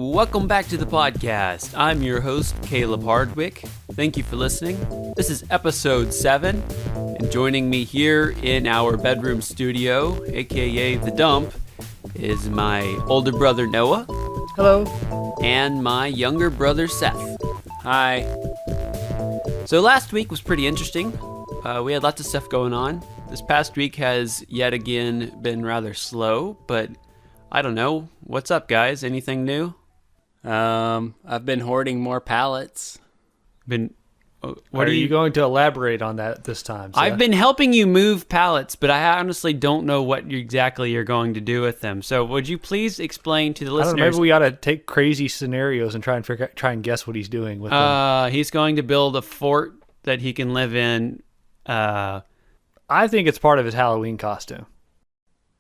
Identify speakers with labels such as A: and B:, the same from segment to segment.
A: Welcome back to the podcast. I'm your host, Caleb Hardwick. Thank you for listening. This is episode 7, and joining me here in our bedroom studio, aka The Dump, is my older brother, Noah.
B: Hello.
A: And my younger brother, Seth.
C: Hi.
A: So last week was pretty interesting. We had lots of stuff going on. This past week has yet again been rather slow, but I don't know. What's up, guys? Anything new?
C: I've been hoarding more pallets.
B: What are you going to elaborate on that this time, Seth?
A: I've been helping you move pallets, but I honestly don't know what exactly you're going to do with them. So would you please explain to the listeners?
B: I don't know, maybe we ought to take crazy scenarios and try and guess what he's doing with them.
A: He's going to build a fort that he can live in.
B: I think it's part of his Halloween costume.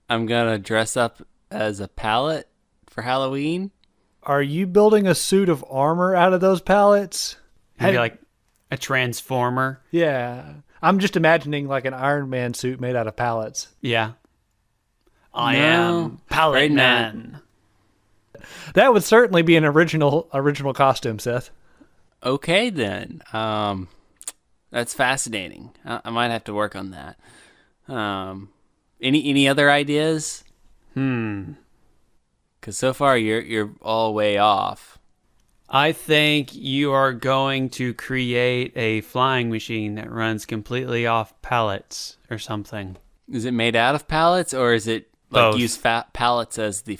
C: I'm gonna dress up as a pallet for Halloween.
B: Are you building a suit of armor out of those pallets?
A: Maybe like a transformer.
B: Yeah. I'm just imagining like an Iron Man suit made out of pallets.
A: Yeah. I am Pallet Man.
B: That would certainly be an original costume, Seth.
C: Okay then. That's fascinating. I might have to work on that. Any other ideas? Because so far you're all way off.
A: I think you are going to create a flying machine that runs completely off pallets or something.
C: Is it made out of pallets, or is it like
A: Both.
C: use pallets as the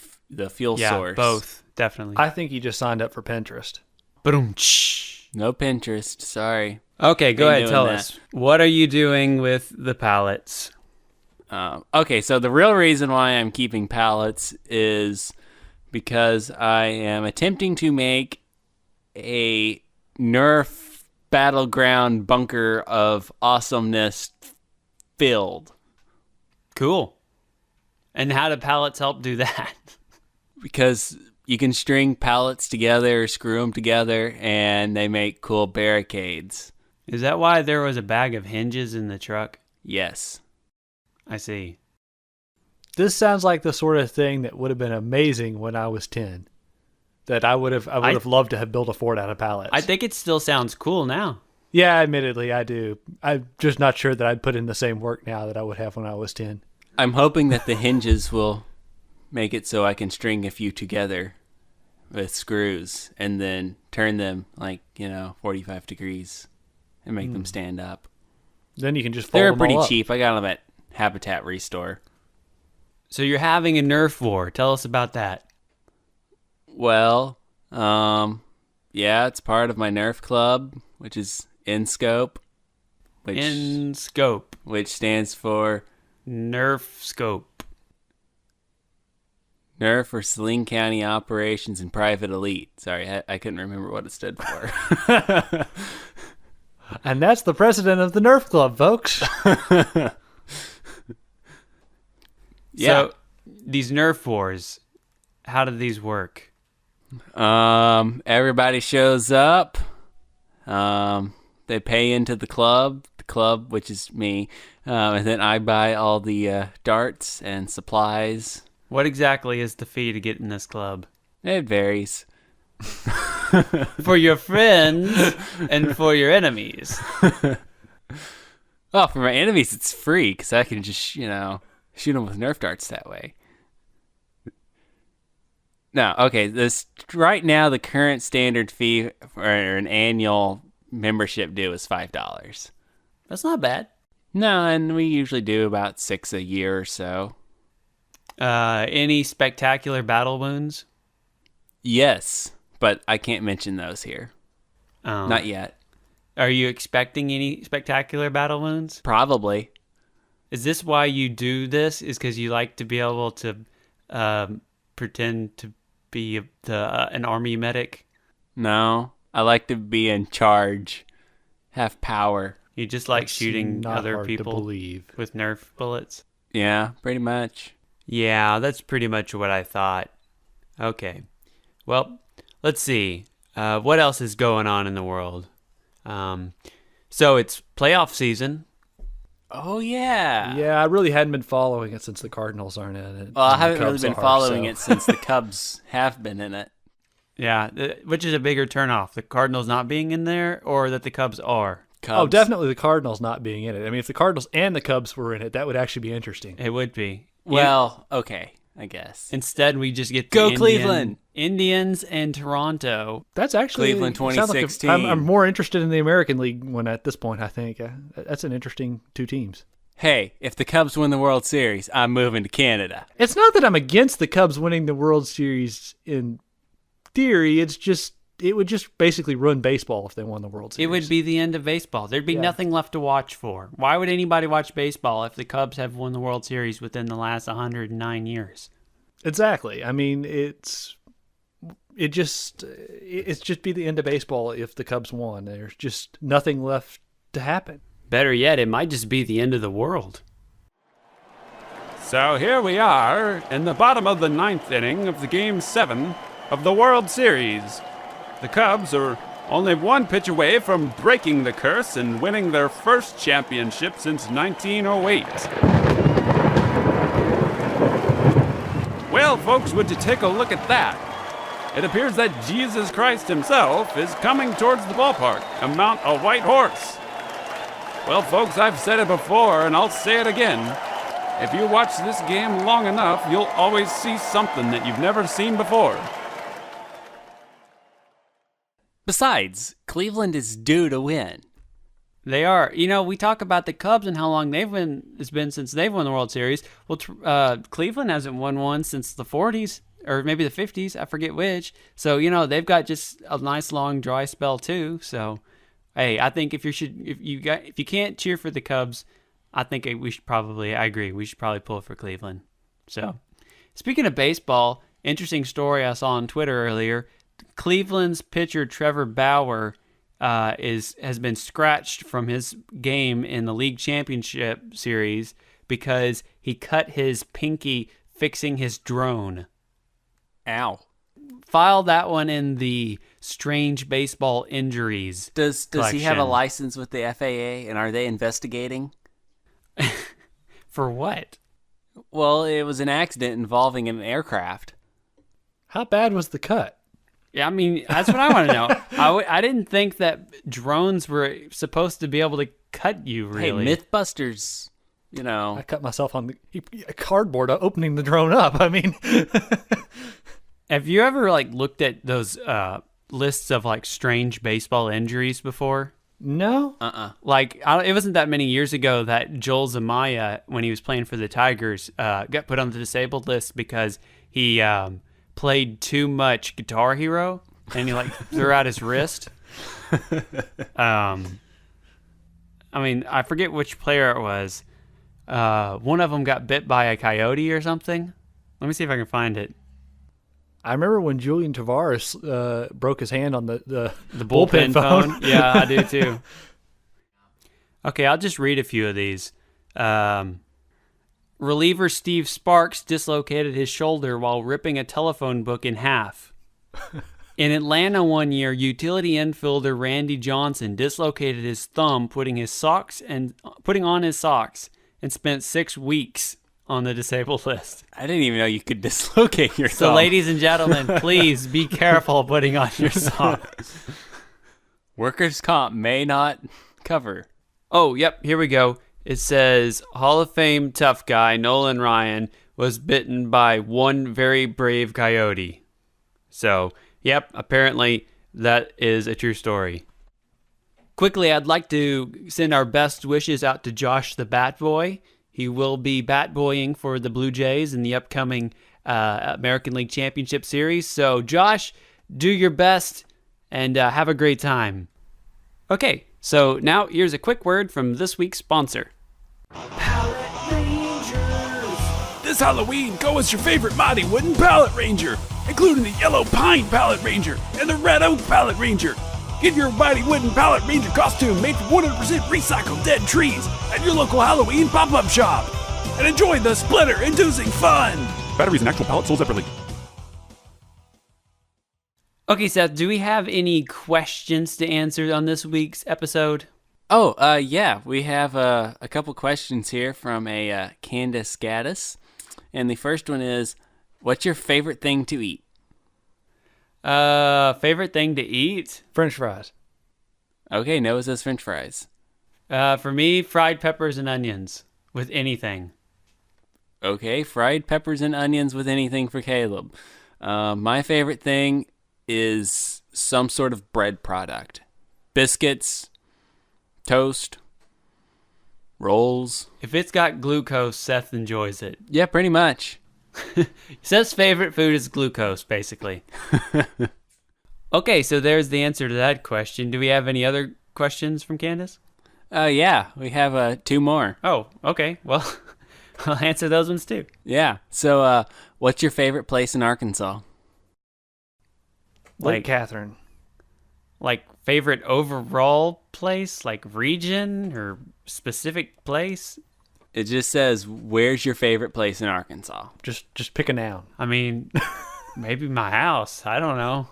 C: fuel source?
A: Yeah, both, definitely.
B: I think he just signed up for Pinterest.
A: Ba-dum-tsh.
C: No Pinterest. Sorry.
A: Okay, go ahead.
C: doing
A: Tell
C: that.
A: us. What are you doing with the pallets?
C: Okay, so the real reason why I'm keeping pallets is because I am attempting to make a Nerf battleground bunker of awesomeness filled.
A: Cool. And how do pallets help do that?
C: Because you can string pallets together, screw them together, and they make cool barricades.
A: Is that why there was a bag of hinges in the truck?
C: Yes.
A: I see.
B: This sounds like the sort of thing that would have been amazing when I was 10. That I would have loved to have built a fort out of pallets.
A: I think it still sounds cool now.
B: Yeah, admittedly, I do. I'm just not sure that I'd put in the same work now that I would have when I was 10.
C: I'm hoping that the hinges will make it so I can string a few together with screws and then turn them 45 degrees and make them stand up.
B: Then you can just fold
C: They're
B: them
C: pretty
B: all up.
C: cheap. I got them at Habitat Restore.
A: So you're having a Nerf war. Tell us about that.
C: Well, yeah, it's part of my Nerf club, which is in scope,
A: In scope.
C: which stands for
A: Nerf scope.
C: Nerf for Saline County Operations and Private Elite. Sorry, I couldn't remember what it stood for.
B: And that's the president of the Nerf Club, folks.
C: Yeah.
A: So these Nerf wars, how do these work?
C: Everybody shows up. They pay into the club, which is me, and then I buy all the darts and supplies.
A: What exactly is the fee to get in this club?
C: It varies.
A: For your friends and for your enemies.
C: Oh, for my enemies, it's free because I can just, shoot them with Nerf darts that way. No, okay. Right now, the current standard fee for an annual membership due is $5.
A: That's not bad.
C: No, and we usually do about 6 a year or so.
A: Any spectacular battle wounds?
C: Yes, but I can't mention those here. Not yet.
A: Are you expecting any spectacular battle wounds?
C: Probably.
A: Is this why you do this? Is because you like to be able to pretend to be an army medic?
C: No, I like to be in charge, have power.
A: You just like shooting
B: not
A: other
B: hard to
A: people
B: believe.
A: with Nerf bullets?
C: Yeah, pretty much.
A: Yeah, that's pretty much what I thought. Okay. Well, let's see. What else is going on in the world? So it's playoff season.
C: Oh, yeah.
B: Yeah, I really hadn't been following it since the Cardinals aren't in it.
C: Well, I
B: and the
C: haven't really
B: Cubs
C: been
B: are,
C: following
B: so.
C: it since the Cubs have been in it.
A: Yeah, which is a bigger turnoff, the Cardinals not being in there or that the Cubs are?
C: Cubs.
B: Oh, definitely the Cardinals not being in it. I mean, if the Cardinals and the Cubs were in it, that would actually be interesting.
A: It would be.
C: Well, okay, I guess.
A: Instead, we just get
C: Go Cleveland!
A: Indians and Toronto.
B: That's actually
C: Cleveland
B: sounds like
C: 2016.
B: I'm more interested in the American League one at this point, I think. That's an interesting two teams.
C: Hey, if the Cubs win the World Series, I'm moving to Canada.
B: It's not that I'm against the Cubs winning the World Series in theory. It's just it would just basically ruin baseball if they won the World Series.
A: It would be the end of baseball. There'd be nothing left to watch for. Why would anybody watch baseball if the Cubs have won the World Series within the last 109 years?
B: Exactly. I mean, it's just be the end of baseball if the Cubs won. There's just nothing left to happen.
A: Better yet, it might just be the end of the world.
D: So here we are in the bottom of the 9th inning of the Game 7 of the World Series. The Cubs are only one pitch away from breaking the curse and winning their first championship since 1908. Well, folks, would you take a look at that? It appears that Jesus Christ himself is coming towards the ballpark, amount a white horse. Well, folks, I've said it before, and I'll say it again. If you watch this game long enough, you'll always see something that you've never seen before.
C: Besides, Cleveland is due to win.
A: They are. You know, we talk about the Cubs and how long it's been since they've won the World Series. Well, Cleveland hasn't won one since the 40s, or maybe the 50s. I forget which. So, you know, they've got just a nice long dry spell too. So, hey, I think if you can't cheer for the Cubs, I think I agree. We should probably pull for Cleveland. So, speaking of baseball, interesting story I saw on Twitter earlier. Cleveland's pitcher Trevor Bauer has been scratched from his game in the league championship series because he cut his pinky fixing his drone.
C: Ow.
A: File that one in the strange baseball injuries.
C: Does he have a
A: collection.
C: license with the FAA, and are they investigating?
A: For what?
C: Well, it was an accident involving an aircraft.
B: How bad was the cut?
A: Yeah, I mean, that's what I want to know. I didn't think that drones were supposed to be able to cut you, really.
C: Hey, Mythbusters, you know.
B: I cut myself on a cardboard opening the drone up. I mean,
A: Have you ever looked at those lists of strange baseball injuries before?
B: no.
A: It wasn't that many years ago that Joel Zamaya, when he was playing for the Tigers, got put on the disabled list because he played too much Guitar Hero and he threw out his wrist. I mean, I forget which player it was. One of them got bit by a coyote or something. Let me see if I can find it.
B: I remember when Julian Tavares broke his hand on the
A: bullpen phone. Yeah, I do too. Okay, I'll just read a few of these. Reliever Steve Sparks dislocated his shoulder while ripping a telephone book in half. In Atlanta one year, utility infielder Randy Johnson dislocated his thumb putting on his socks and spent 6 weeks on the disabled list.
C: I didn't even know you could dislocate your
A: So,
C: thumb.
A: ladies and gentlemen, please be careful putting on your socks.
C: Workers' comp may not cover.
A: Oh, yep, here we go. It says Hall of Fame tough guy Nolan Ryan was bitten by one very brave coyote. So, yep, apparently that is a true story. Quickly, I'd like to send our best wishes out to Josh the Bat Boy. He will be bat boying for the Blue Jays in the upcoming American League Championship Series. So, Josh, do your best and have a great time. Okay, so now here's a quick word from this week's sponsor.
D: This Halloween, go as your favorite Mighty Wooden Pallet Ranger, including the Yellow Pine Pallet Ranger and the Red Oak Pallet Ranger. Get your Mighty Wooden Pallet Ranger costume made from 100% recycled dead trees at your local Halloween pop-up shop. And enjoy the splitter-inducing fun! Batteries and actual pallets sold separately.
A: Okay, Seth, do we have any questions to answer on this week's episode?
C: Oh, yeah, we have a couple questions here from a Candace Gaddis. And the first one is, what's your favorite thing to eat?
A: Favorite thing to eat?
B: French fries.
C: Okay, Noah says French fries.
A: For me, fried peppers and onions with anything.
C: Okay, fried peppers and onions with anything for Caleb. My favorite thing is some sort of bread product. Biscuits, toast, rolls.
A: If it's got glucose, Seth enjoys it.
C: Yeah, pretty much.
A: Seth's favorite food is glucose, basically. Okay, so there's the answer to that question. Do we have any other questions from Candace?
C: Yeah, we have 2 more.
A: Oh, okay. Well, I'll answer those ones too.
C: Yeah. So, what's your favorite place in Arkansas?
B: Lake Catherine.
A: Like favorite overall place, like region or specific place?
C: It just says, where's your favorite place in Arkansas?
B: Just pick a noun.
A: I mean, maybe my house. I don't know.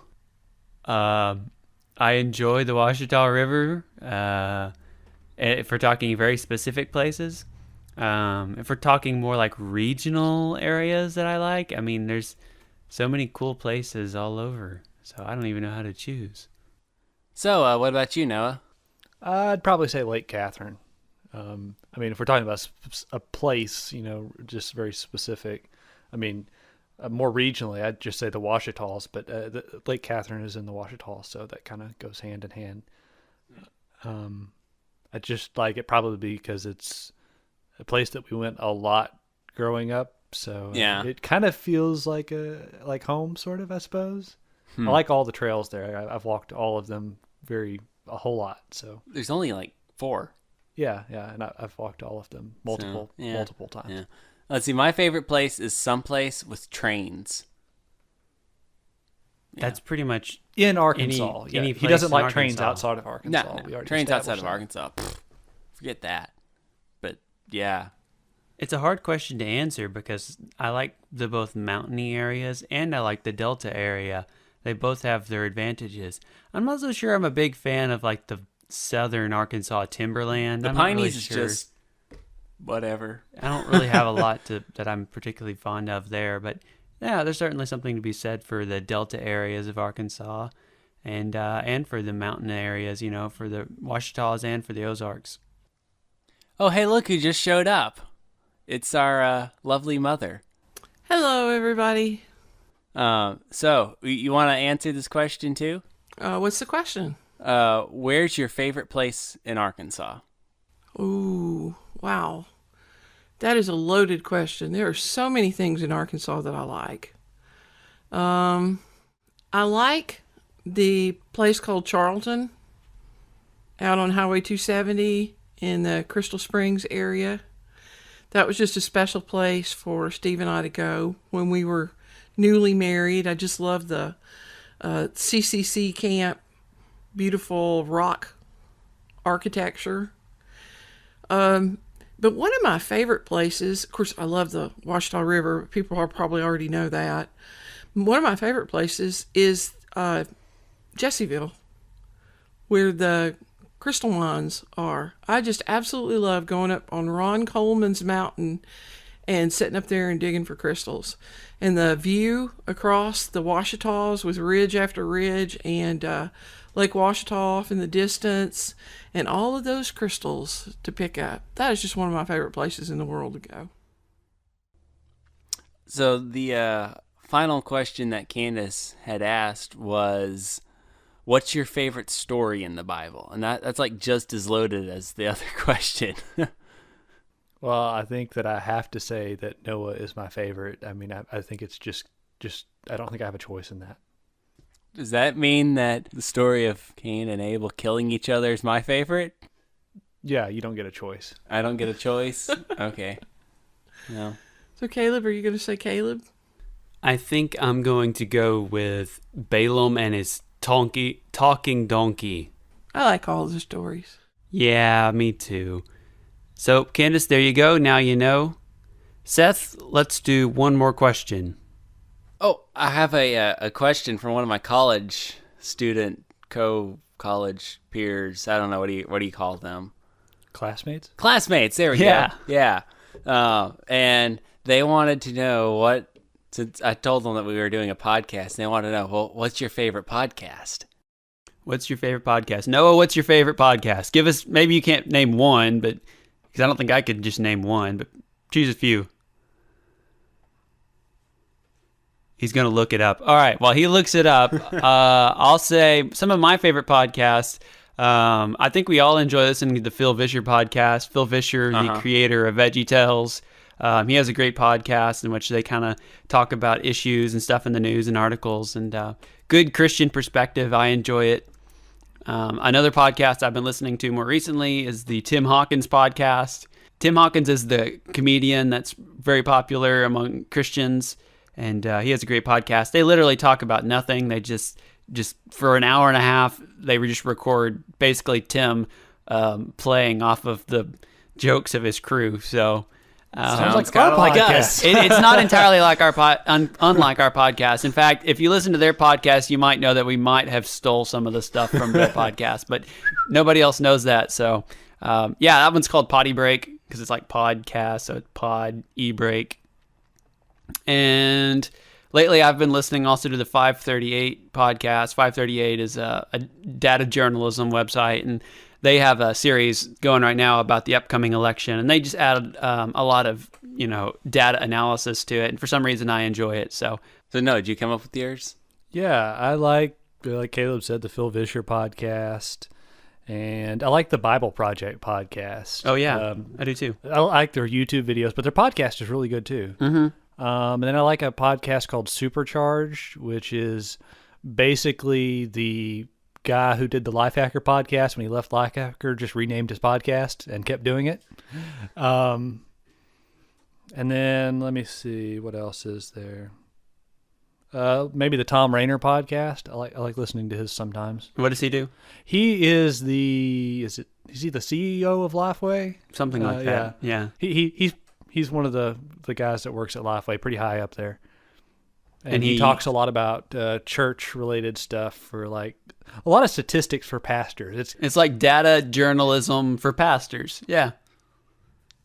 A: I enjoy the Washita River. If we're talking very specific places, if we're talking more like regional areas that I like, I mean, there's so many cool places all over. So I don't even know how to choose.
C: So, what about you, Noah?
B: I'd probably say Lake Catherine. I mean, if we're talking about a place, just very specific. I mean, more regionally, I'd just say the Washitas, but Lake Catherine is in the Washita, so that kind of goes hand in hand. I just like it probably because it's a place that we went a lot growing up, so
C: yeah,
B: it kind of feels like home, sort of, I suppose. I like all the trails there. I've walked all of them a whole lot. So
C: there's only like 4.
B: Yeah, and I've walked all of them multiple times.
C: Yeah. Let's see. My favorite place is someplace with trains.
A: That's pretty much
B: in Arkansas.
A: Any
B: he doesn't like
A: Arkansas.
B: trains outside of Arkansas.
C: No, trains outside of Arkansas. Forget that. But yeah,
A: it's a hard question to answer because I like the both mountainy areas and I like the Delta area. They both have their advantages. I'm not so sure I'm a big fan of like the southern Arkansas timberland.
C: The Pineys is just whatever.
A: I don't really have a lot that I'm particularly fond of there, but yeah, there's certainly something to be said for the Delta areas of Arkansas and for the mountain areas, for the Washitas and for the Ozarks.
C: Oh, hey, look who just showed up. It's our lovely mother.
E: Hello, everybody.
C: So, you want to answer this question too?
E: What's the question?
C: Where's your favorite place in Arkansas?
E: Ooh, wow. That is a loaded question. There are so many things in Arkansas that I like. I like the place called Charlton out on Highway 270 in the Crystal Springs area. That was just a special place for Steve and I to go when we were newly married. I just love the CCC camp, beautiful rock architecture. But one of my favorite places, of course, I love the Washita River. People probably already know that. One of my favorite places is Jessieville, where the crystal mines are. I just absolutely love going up on Ron Coleman's mountain and sitting up there and digging for crystals. And the view across the Washitas with ridge after ridge and Lake Washita off in the distance and all of those crystals to pick up. That is just one of my favorite places in the world to go.
C: So the final question that Candace had asked was, what's your favorite story in the Bible? And that's like just as loaded as the other question.
B: Well, I think that I have to say that Noah is my favorite. I mean, I think it's just I don't think I have a choice in that.
C: Does that mean that the story of Cain and Abel killing each other is my favorite?
B: Yeah, you don't get a choice.
C: I don't get a choice? Okay. No.
E: So Caleb, are you going to say Caleb?
A: I think I'm going to go with Balaam and his talking donkey.
E: I like all the stories.
A: Yeah, me too. So, Candace, there you go. Now you know. Seth, let's do one more question.
C: Oh, I have a question from one of my college student college peers. I don't know, what do you call them?
B: Classmates?
C: Classmates, there we
A: Yeah.
C: go. Yeah. And they wanted to know, what since I told them that we were doing a podcast, and they want to know, well, what's your favorite podcast?
A: What's your favorite podcast? Noah, what's your favorite podcast? Give us, maybe you can't name one, but because I don't think I could just name one, but choose a few. He's going to look it up. All right, while he looks it up, I'll say some of my favorite podcasts. I think we all enjoy listening to the Phil Vischer podcast. Phil Vischer, the creator of VeggieTales. He has a great podcast in which they kind of talk about issues and stuff in the news and articles, and good Christian perspective. I enjoy it. Another podcast I've been listening to more recently is the Tim Hawkins podcast. Tim Hawkins is the comedian that's very popular among Christians, and he has a great podcast. They literally talk about nothing. They just for an hour and a half, they just record basically Tim playing off of the jokes of his crew. So
B: sounds like our podcast.
A: Like us. It's not entirely like our unlike our podcast. In fact, if you listen to their podcast, you might know that we might have stole some of the stuff from their podcast, but nobody else knows that. So that one's called Potty Break because it's like podcast, so it's pod e-break. And lately I've been listening also to the 538 podcast. 538 is a data journalism website, and they have a series going right now about the upcoming election, and they just added a lot of data analysis to it, and for some reason I enjoy it. So
C: no, did you come up with yours?
B: Yeah, I like Caleb said, the Phil Vischer podcast, and I like the Bible Project podcast.
A: Oh yeah, I do too.
B: I like their YouTube videos, but their podcast is really good too.
A: Mm-hmm.
B: And then I like a podcast called Supercharged, which is basically the guy who did the Lifehacker podcast. When he left Lifehacker, just renamed his podcast and kept doing it. And then let me see, what else is there? Maybe the Tom Rainer podcast. I like listening to his sometimes.
A: What does he do?
B: He is is he the CEO of Lifeway?
A: Something like that. Yeah.
B: He's one of the guys that works at Lifeway, pretty high up there. And he talks a lot about church-related stuff, for like a lot of statistics for pastors. It's
A: like data journalism for pastors. Yeah.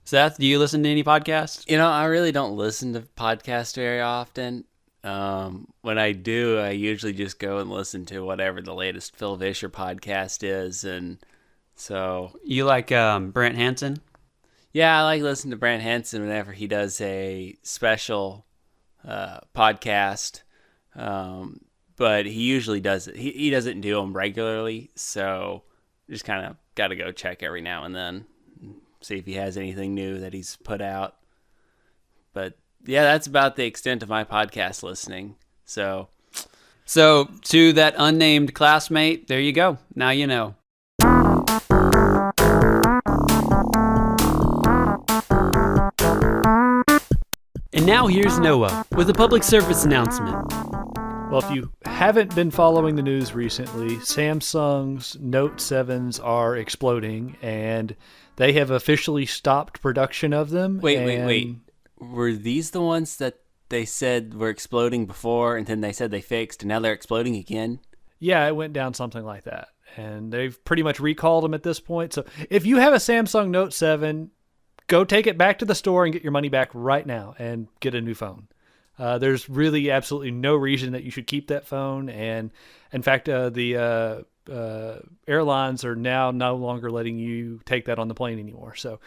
A: Seth, do you listen to any podcasts?
C: I really don't listen to podcasts very often. When I do, I usually just go and listen to whatever the latest Phil Vischer podcast is. And so
A: you like Brent Hansen?
C: Yeah, I like listening to Brent Hansen whenever he does a special podcast. But he usually does it. He doesn't do them regularly, so just kind of got to go check every now and then, see if he has anything new that he's put out. But yeah, that's about the extent of my podcast listening. So to that unnamed classmate, there you go. Now you know.
A: And now here's Noah with a public service announcement.
B: Well, if you haven't been following the news recently, Samsung's Note 7s are exploding, and they have officially stopped production of them.
C: Wait. Were these the ones that they said were exploding before, and then they said they fixed, and now they're exploding again?
B: Yeah, it went down something like that. And they've pretty much recalled them at this point. So if you have a Samsung Note 7, go take it back to the store and get your money back right now and get a new phone. There's really absolutely no reason that you should keep that phone. And in fact, the airlines are now no longer letting you take that on the plane anymore. So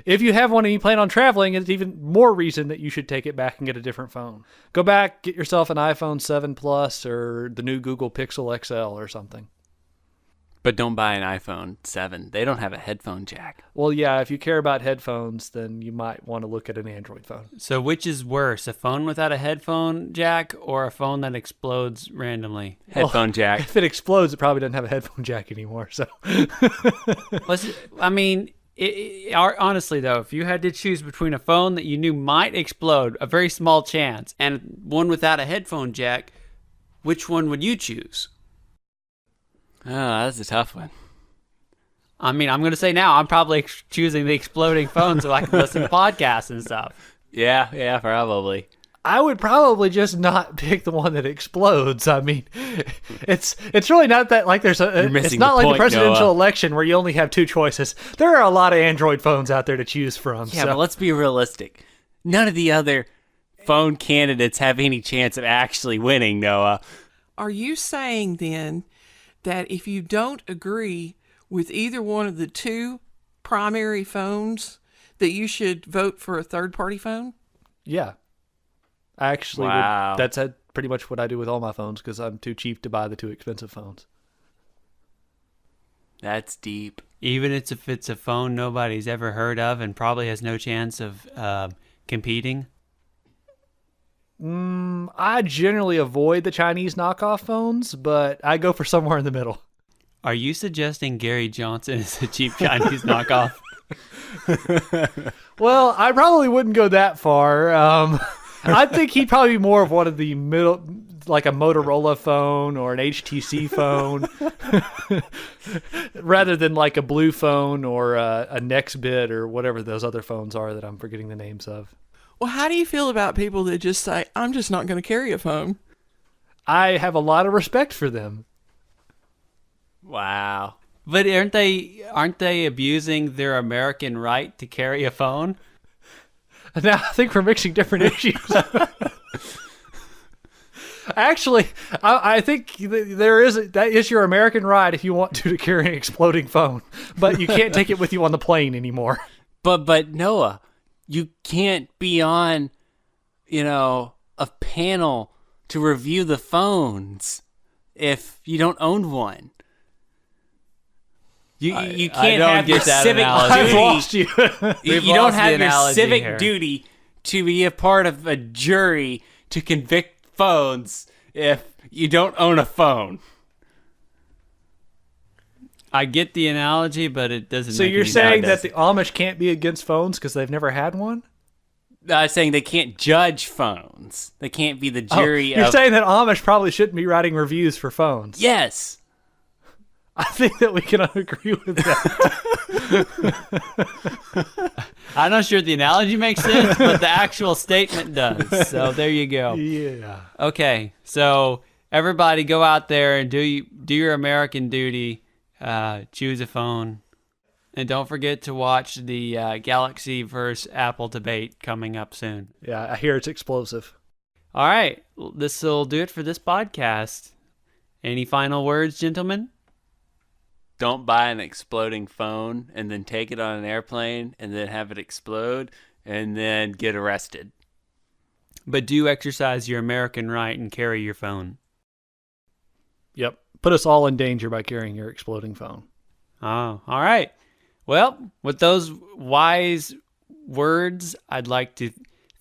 B: if you have one and you plan on traveling, it's even more reason that you should take it back and get a different phone. Go back, get yourself an iPhone 7 Plus or the new Google Pixel XL or something.
C: But don't buy an iPhone 7. They don't have a headphone jack.
B: Well, yeah, if you care about headphones, then you might want to look at an Android phone.
A: So which is worse, a phone without a headphone jack or a phone that explodes randomly?
C: Headphone jack.
B: If it explodes, it probably doesn't have a headphone jack anymore. So,
A: honestly, though, if you had to choose between a phone that you knew might explode, a very small chance, and one without a headphone jack, which one would you choose?
C: Oh, that's a tough one.
A: I mean, I'm going to say now, I'm probably choosing the exploding phone so I can listen to podcasts and stuff.
C: Yeah, probably.
B: I would probably just not pick the one that explodes. I mean, it's really not that like there's a. It's not like the presidential election where you only have two choices. There are a lot of Android phones out there to choose from.
C: Yeah, but let's be realistic. None of the other phone candidates have any chance of actually winning, Noah.
E: Are you saying then that if you don't agree with either one of the two primary phones, that you should vote for a third-party phone?
B: Yeah. I actually
C: Wow.
B: would. That's pretty much what I do with all my phones because I'm too cheap to buy the two expensive phones.
C: That's deep.
A: Even if it's a phone nobody's ever heard of and probably has no chance of competing.
B: I generally avoid the Chinese knockoff phones, but I go for somewhere in the middle.
A: Are you suggesting Gary Johnson is a cheap Chinese knockoff?
B: Well, I probably wouldn't go that far. I think he'd probably be more of one of the middle, like a Motorola phone or an HTC phone, rather than like a Blue phone or a Nextbit or whatever those other phones are that I'm forgetting the names of.
E: Well, how do you feel about people that just say, I'm just not going to carry a phone?
B: I have a lot of respect for them.
C: Wow.
A: But aren't they abusing their American right to carry a phone?
B: Now I think we're mixing different issues. Actually, I think that is your American right if you want to carry an exploding phone, but you can't take it with you on the plane anymore.
C: But Noah, you can't be on, a panel to review the phones if you don't own one. You can't have your civic
B: I've
C: duty.
B: lost you.
C: You don't
A: lost the
C: have your
A: analogy
C: civic
A: here.
C: duty to be a part of a jury to convict phones if you don't own a phone.
A: I get the analogy, but it doesn't
B: So
A: make
B: you're
A: any
B: saying
A: sense.
B: that the Amish can't be against phones because they've never had one?
C: I'm saying they can't judge phones. They can't be the jury
B: You're
C: of...
B: saying that Amish probably shouldn't be writing reviews for phones.
C: Yes.
B: I think that we can agree with that.
A: I'm not sure the analogy makes sense, but the actual statement does. So there you go.
B: Yeah.
A: Okay, so everybody go out there and do your American duty. Choose a phone. And don't forget to watch the Galaxy versus Apple debate coming up soon.
B: Yeah, I hear it's explosive.
A: All right, this will do it for this podcast. Any final words, gentlemen?
C: Don't buy an exploding phone and then take it on an airplane and then have it explode and then get arrested.
A: But do exercise your American right and carry your phone.
B: Yep. Put us all in danger by carrying your exploding phone.
A: Oh, all right. Well, with those wise words, I'd like to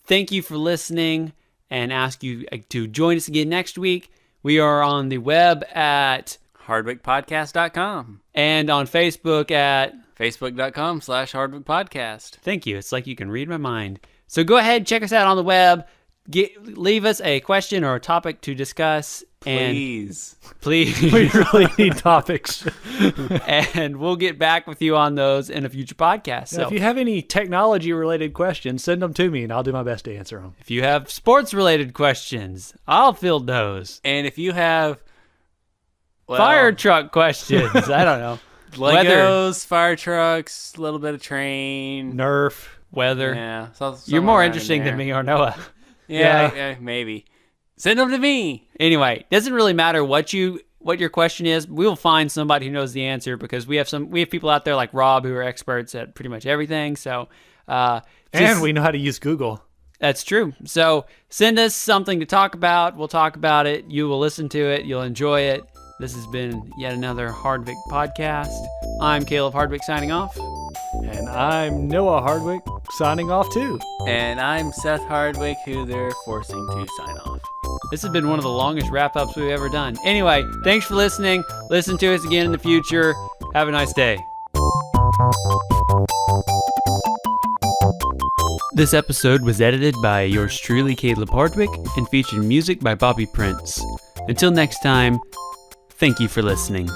A: thank you for listening and ask you to join us again next week. We are on the web at
C: HardwickPodcast.com
A: and on Facebook at
C: Facebook.com/HardwickPodcast.
A: Thank you. It's like you can read my mind. So go ahead, check us out on the web. Leave us a question or a topic to discuss.
C: Please.
A: Please.
B: We really need topics.
A: And we'll get back with you on those in a future podcast.
B: So
A: So
B: if you have any technology-related questions, send them to me, and I'll do my best to answer them.
A: if you have sports-related questions, I'll field those.
C: And if you have
A: Fire truck questions. I don't know. Weather.
C: Legos, fire trucks, a little bit of train.
B: Nerf.
A: Weather.
C: Yeah.
A: You're more interesting than me or Noah.
C: Yeah, maybe. Send them to me.
A: Anyway, doesn't really matter what your question is. We will find somebody who knows the answer because we have people out there like Rob who are experts at pretty much everything. So,
B: And we know how to use Google.
A: That's true. So send us something to talk about. We'll talk about it. You will listen to it. You'll enjoy it. This has been yet another Hardwick podcast. I'm Caleb Hardwick signing off.
B: And I'm Noah Hardwick, signing off too.
C: And I'm Seth Hardwick, who they're forcing to sign off.
A: This has been one of the longest wrap-ups we've ever done. Anyway, thanks for listening. Listen to us again in the future. Have a nice day. This episode was edited by yours truly, Caleb Hardwick, and featured music by Bobby Prince. Until next time, thank you for listening.